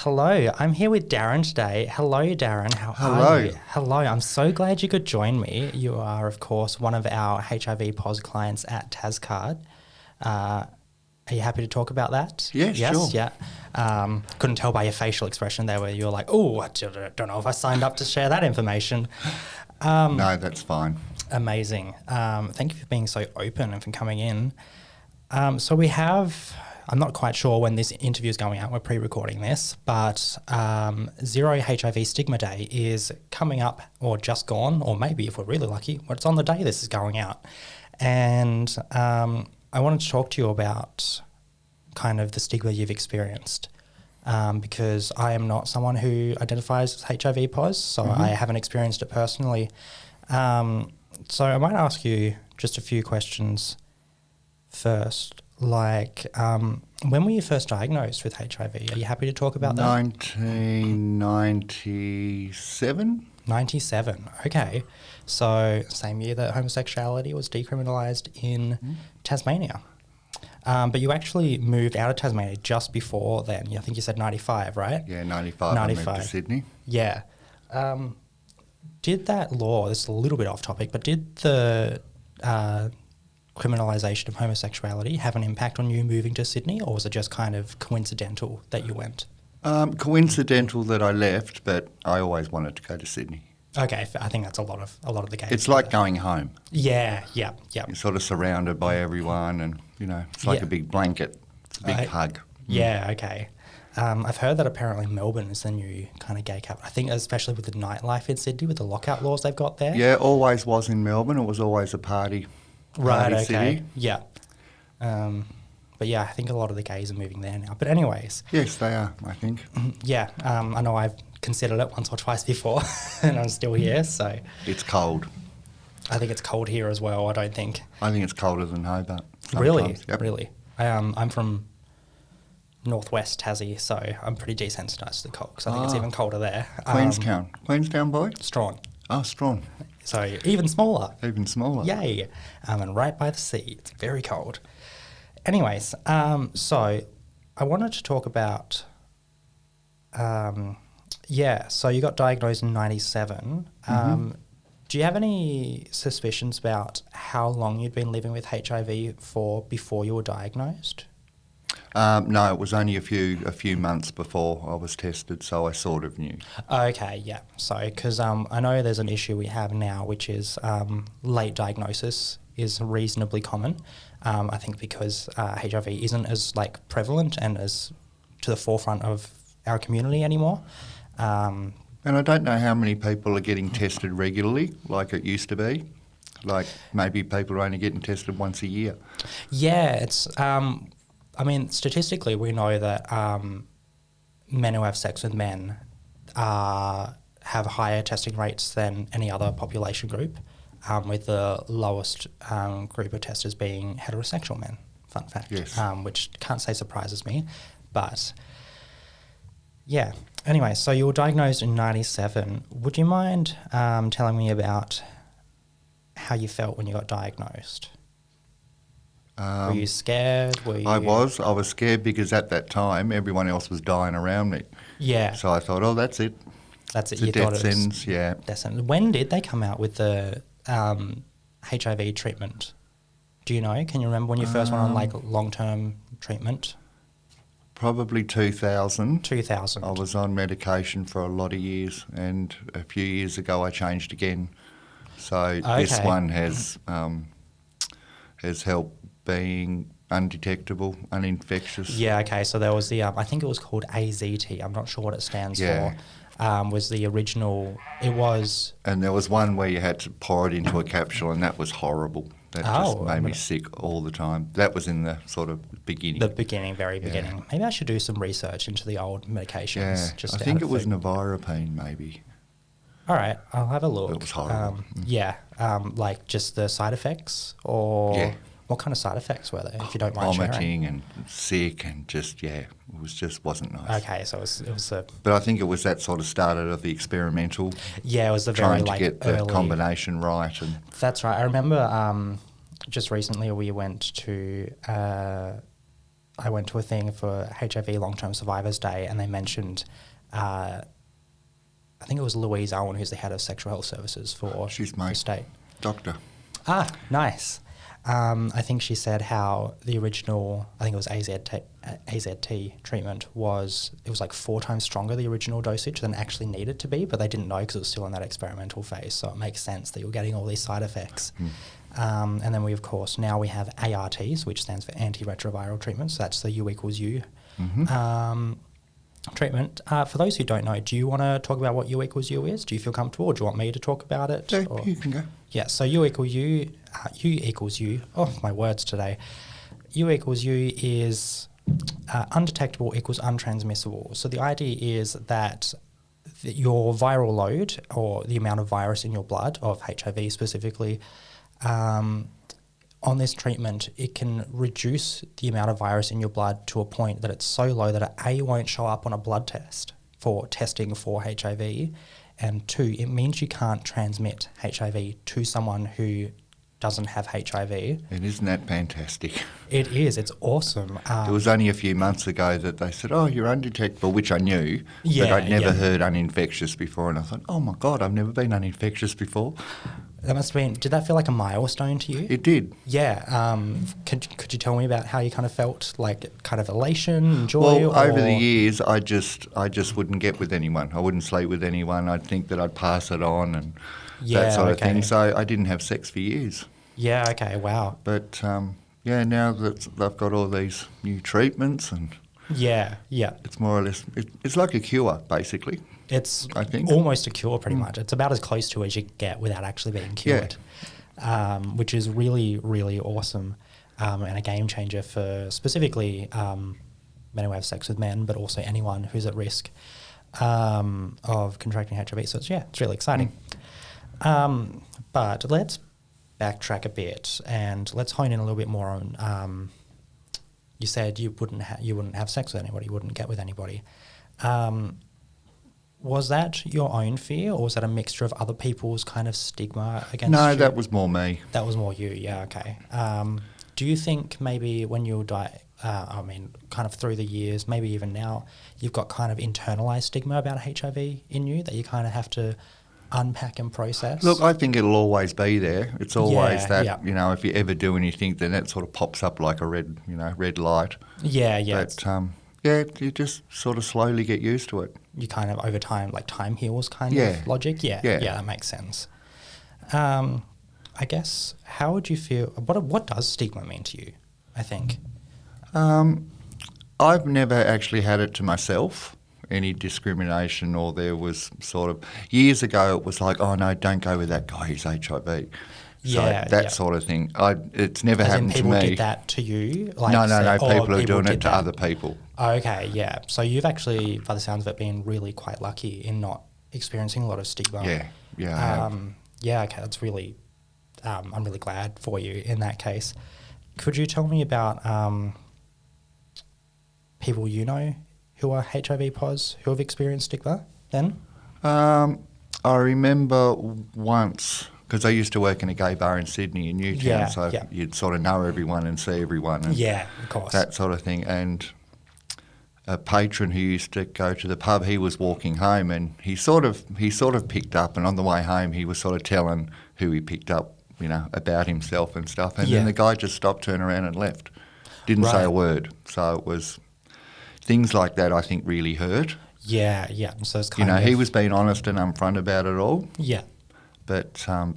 Hello, I'm here with Darren today. Hello, Darren. How Hello. are you? Hello, I'm so glad you could join me. You are, of course, one of our HIV POS clients at TasCAHRD. Are you happy to talk about that? Yes, sure. Yeah. Couldn't tell by your facial expression there where you were like, oh, I don't know if I signed up to share that information. No, that's fine. Amazing. Thank you for being so open and for coming in. So we have, I'm not quite sure when this interview is going out, we're pre-recording this, but Zero HIV Stigma Day is coming up or just gone, or maybe if we're really lucky, well, it's on the day this is going out. And I wanted to talk to you about kind of the stigma you've experienced because I am not someone who identifies as HIV POS, so I haven't experienced it personally. So I might ask you just a few questions first. Like, when were you first diagnosed with HIV? Are you happy to talk about that? 1997. 97, okay. So same year that homosexuality was decriminalised in Tasmania. But you actually moved out of Tasmania just before then. I think you said 95, right? Yeah, 95. I moved to Sydney. Yeah. Did that law, this is a little bit off topic, but did the criminalisation of homosexuality have an impact on you moving to Sydney, or was it just kind of coincidental that you went? Coincidental that I left, but I always wanted to go to Sydney. Okay, I think that's a lot of the case. It's like going home. Yeah. You're sort of surrounded by everyone, and it's like a big blanket. It's a big hug. Yeah, okay. I've heard that apparently Melbourne is the new kind of gay capital. I think especially with the nightlife in Sydney, with the lockout laws they've got there. Yeah, always was in Melbourne. It was always a party. Right, okay. City. Yeah. But yeah, I think a lot of the gays are moving there now. But anyways. Yes, they are, I think. Yeah, I know I've considered it once or twice before and I'm still here, so. It's cold. I think it's cold here as well, I don't think. I think it's colder than Hobart. Really? Yep. Really? I'm from northwest Tassie, so I'm pretty desensitised to the cold because I think it's even colder there. Queenstown. Queenstown boy? Strawn. Oh, Strawn. So even smaller. Even smaller. Yay. And right by the sea. It's very cold. Anyways, so I wanted to talk about, so you got diagnosed in 97. Do you have any suspicions about how long you'd been living with HIV for before you were diagnosed? No, it was only a few months before I was tested, so I sort of knew. Okay, yeah. So, because I know there's an issue we have now, which is late diagnosis is reasonably common. I think because HIV isn't as prevalent and as to the forefront of our community anymore. And I don't know how many people are getting tested regularly, like it used to be. Like maybe people are only getting tested once a year. Yeah, it's. Statistically, we know that men who have sex with men have higher testing rates than any other population group, with the lowest group of testers being heterosexual men. Fun fact. Yes. Which can't say surprises me, but yeah. Anyway, so you were diagnosed in 97. Would you mind telling me about how you felt when you got diagnosed? Were you scared? I was scared because at that time everyone else was dying around me. Yeah. So I thought, oh, that's it. That's it. It's a death sentence, yeah. Death sentence. When did they come out with the HIV treatment? Do you know? Can you remember when you first went on long-term treatment? Probably 2000. 2000. I was on medication for a lot of years, and a few years ago I changed again. So this one has helped being undetectable, uninfectious. Yeah, okay. So there was the, I think it was called AZT. I'm not sure what it stands for. Was the original, it was... And there was one where you had to pour it into a capsule, and that was horrible. That just made me sick all the time. That was in the sort of beginning. The beginning, very beginning. Maybe I should do some research into the old medications. Yeah, I think it was Nevirapine, maybe. All right, I'll have a look. It was horrible. Just the side effects, or... Yeah. What kind of side effects were there, if you don't mind sharing? Vomiting and sick and wasn't nice. Okay, so it was a... But I think it was that sort of started of the experimental. Yeah, it was the very trying to get early... the combination right. And that's right. I remember just recently we went to I went to a thing for HIV Long-Term Survivors Day, and they mentioned, I think it was Louise Owen, who's the head of sexual health services for the state. Doctor. Ah, nice. I think she said how the original, I think it was AZT treatment it was like 4 times stronger, the original dosage, than actually needed to be, but they didn't know because it was still in that experimental phase. So it makes sense that you're getting all these side effects. And then we, of course, now we have ARTs, which stands for antiretroviral treatments. So that's the U equals U treatment. For those who don't know, do you want to talk about what U equals U is? Do you feel comfortable, or do you want me to talk about it? Yeah, you can go. Yeah, so U equals U, U equals U. Oh, my words today. U equals U is undetectable equals untransmissible. So the idea is that your viral load, or the amount of virus in your blood, of HIV specifically, on this treatment, it can reduce the amount of virus in your blood to a point that it's so low that it A, won't show up on a blood test for testing for HIV, and 2, it means you can't transmit HIV to someone who doesn't have HIV. And isn't that fantastic? It is. It's awesome. It was only a few months ago that they said, oh, you're undetectable, which I knew, but I'd never heard uninfectious before. And I thought, oh, my God, I've never been uninfectious before. That must have been, did that feel like a milestone to you? It did. Yeah. Could you tell me about how you kind of felt, like kind of elation, joy? Well, over the years, I just wouldn't get with anyone. I wouldn't sleep with anyone. I'd think that I'd pass it on and that sort of thing. So I didn't have sex for years. Yeah, okay, wow. But, now that they've got all these new treatments and... Yeah. It's more or less... It's like a cure, basically. It's I think. Almost a cure, pretty much. It's about as close to as you get without actually being cured, which is really, really awesome, and a game changer for specifically men who have sex with men, but also anyone who's at risk of contracting HIV. So it's really exciting. But let's backtrack a bit and let's hone in a little bit more on. You said you wouldn't have sex with anybody, you wouldn't get with anybody. Was that your own fear, or was that a mixture of other people's kind of stigma against you? No, that was more me. That was more you, yeah, okay. Do you think maybe when you kind of through the years, maybe even now, you've got kind of internalized stigma about HIV in you that you kind of have to unpack and process? Look, I think it'll always be there. It's always if you ever do anything, then it sort of pops up like a red light. Yeah. But, you just sort of slowly get used to it. You kind of, over time, like time heals kind of logic? Yeah, that makes sense. I guess, how would you feel, what does stigma mean to you, I think? I've never actually had it to myself, any discrimination, or there was sort of, years ago it was like, oh no, don't go with that guy, he's HIV. Sort of thing. It's never happened to me. People did that to you? Like No, people are doing it to other people. Okay, yeah. So you've actually, by the sounds of it, been really quite lucky in not experiencing a lot of stigma. Yeah, I have. Yeah, okay, that's really, I'm really glad for you in that case. Could you tell me about people you know who are HIV pos who have experienced stigma then? I remember once, because I used to work in a gay bar in Sydney in Newtown, you'd sort of know everyone and see everyone. And of course. That sort of thing. And a patron who used to go to the pub, he was walking home and he sort of picked up, and on the way home he was sort of telling who he picked up, about himself and stuff. And then the guy just stopped, turned around and left. Didn't say a word. So it was things like that I think really hurt. Yeah. So it's kind of... he was being honest and upfront about it all. Yeah. But, I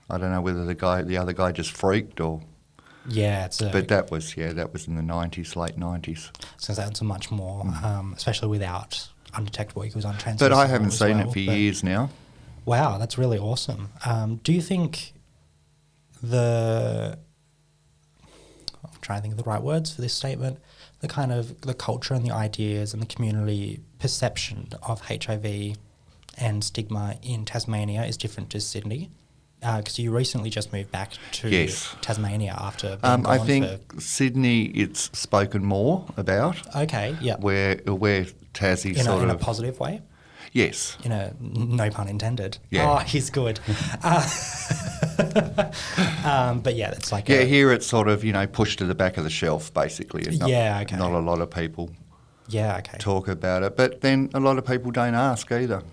don't know whether the other guy just freaked or... Yeah, but that was in the 90s, late 90s. So that's a much more, especially without undetectable equals untransmissible. But I haven't seen it for years now. Wow, that's really awesome. Do you think I'm trying to think of the right words for this statement, the kind of the culture and the ideas and the community perception of HIV and stigma in Tasmania is different to Sydney? Because you recently just moved back to Tasmania after being gone I think Sydney it's spoken more about. Okay, yeah. Where Tassie in a positive way? Yes. In a, no pun intended. Yeah. Oh, he's good. But yeah, it's like here it's sort of, pushed to the back of the shelf, basically. It's not, Yeah, okay. Not a lot of people okay. talk about it. But then a lot of people don't ask either,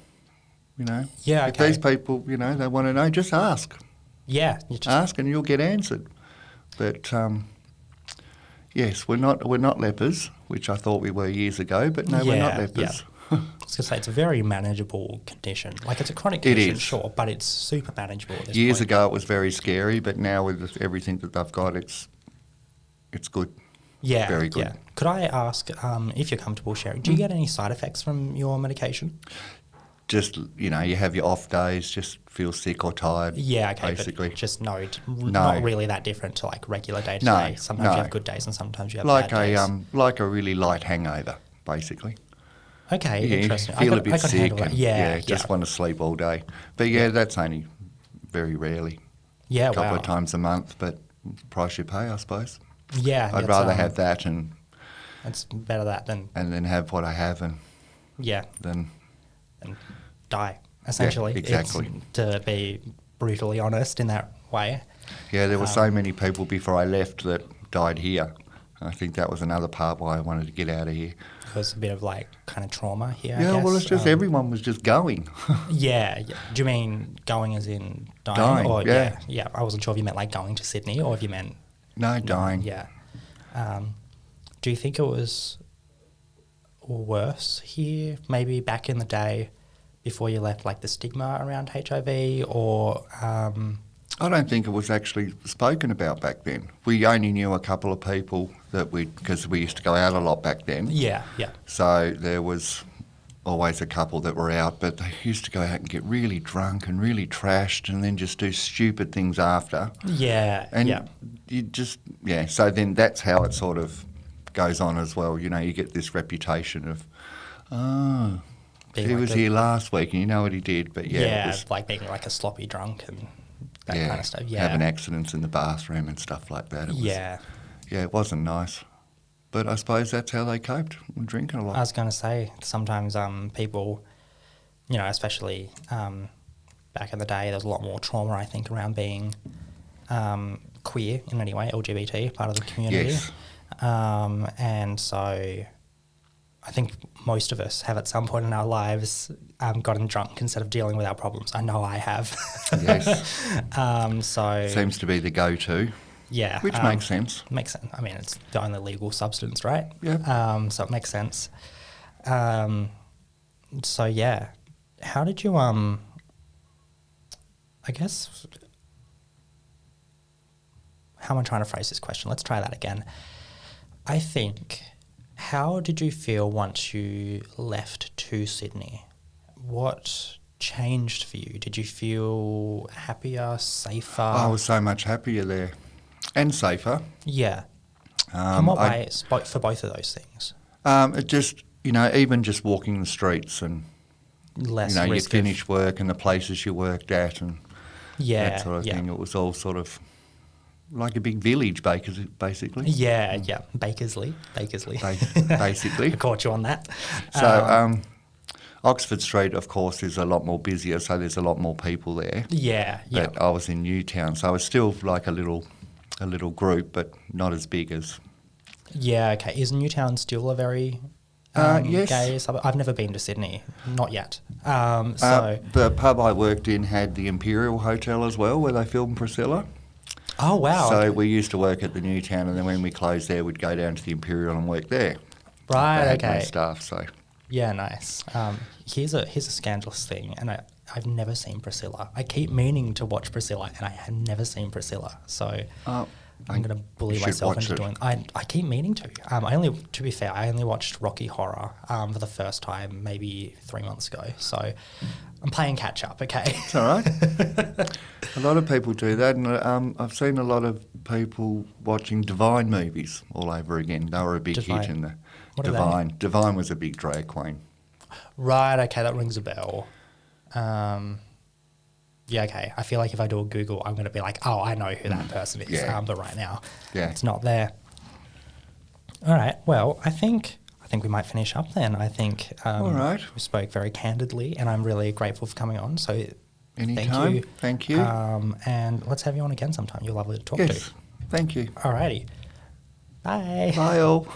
Yeah, If these people, they want to know, just ask. Yeah, you just Ask and you'll get answered. But yes, we're not lepers, which I thought we were years ago, but no, we're not lepers. I was going to say, it's a very manageable condition. Like, it's a chronic It condition, is. sure, but it's super manageable at this Years point. ago it was very scary, but now with everything that they've got, it's good. Yeah, Very good. yeah. Could I ask, if you're comfortable sharing, do you get any side effects from your medication? Just, you have your off days, just feel sick or tired. Yeah, okay, basically. but just not really that different to like regular day to No, day. Sometimes no. you have good days and sometimes you have Like bad days. like a really light hangover, basically. Okay, Yeah, interesting. feel I a bit could sick handle that. and Yeah, just want to sleep all day. But yeah, that's only very rarely. Yeah, A couple wow. of times a month, but price you pay, I suppose. Yeah, I'd it's, rather have that and It's better that than then have what I have and and die essentially. exactly. It's, to be brutally honest in that way. Yeah, there were so many people before I left that died here. I think that was another part why I wanted to get out of here. It was a bit of like kind of trauma here. Yeah, I guess. well, it's just everyone was just going. Yeah. Do you mean going as in dying? Dying, Or, yeah. Yeah. I wasn't sure if you meant like going to Sydney or if you meant No, dying. Yeah. Do you think it was worse here, maybe back in the day before you left, like the stigma around HIV or... I don't think it was actually spoken about back then. We only knew a couple of people because we used to go out a lot back then. Yeah. So there was always a couple that were out, but they used to go out and get really drunk and really trashed and then just do stupid things after. Yeah. And you just, so then that's how it sort of goes on as well. You get this reputation of, Being he like was here last week and you know what he did, but it was like being like a sloppy drunk and that kind of stuff. Yeah. having accidents in the bathroom and stuff like that. It was, Yeah. Yeah, it wasn't nice. But I suppose that's how they coped, with drinking a lot. I was going to say, sometimes people, especially back in the day, there was a lot more trauma, I think, around being queer in any way, LGBT, part of the community. Yes. And so I think most of us have at some point in our lives gotten drunk instead of dealing with our problems. I know I have. Yes. So Seems to be the go-to. yeah. Which makes sense. Makes sense. I mean, it's the only legal substance, right? Yeah. So it makes sense. So yeah, how did you I guess, how am I trying to phrase this question? Let's try that again. I think, how did you feel once you left to Sydney? What changed for you? Did you feel happier, safer? I was so much happier there and safer. Yeah. In what way for both of those things? It just, even just walking the streets and, Less you risk finish work and the places you worked at and that sort of yeah. thing. It was all sort of like a big village, basically. Yeah. Bakersley. Basically. I caught you on that. So Oxford Street, of course, is a lot more busier, so there's a lot more people there. Yeah. But I was in Newtown, so I was still like a little group, but not as big as... Yeah, okay. Is Newtown still a very yes. gay suburb? I've never been to Sydney, not yet. So the pub I worked in had the Imperial Hotel as well, where they filmed Priscilla. Oh, wow. So okay. we used to work at the Newtown, and then when we closed there, we'd go down to the Imperial and work there. Right, They had no okay. staff, so... Yeah, nice. Here's a scandalous thing, and I've never seen Priscilla. I keep meaning to watch Priscilla, and I have never seen Priscilla. So I'm going to bully you should myself watch into it. doing. I keep meaning to. To be fair, I only watched Rocky Horror for the first time maybe 3 months ago. So I'm playing catch up. Okay. It's all right. A lot of people do that, and I've seen a lot of people watching Divine movies all over again. They were a big hit in the What are they? Divine. Divine was a big drag queen. Right. Okay, that rings a bell. Yeah. Okay. I feel like if I do a Google, I'm going to be like, oh, I know who that person is. Yeah. But right now, Yeah. it's not there. All right. Well, I think we might finish up then. I think All right. we spoke very candidly, and I'm really grateful for coming on. So Anytime. Thank you. And let's have you on again sometime. You're lovely to talk Yes. to. Thank you. Alrighty. Bye. Bye all.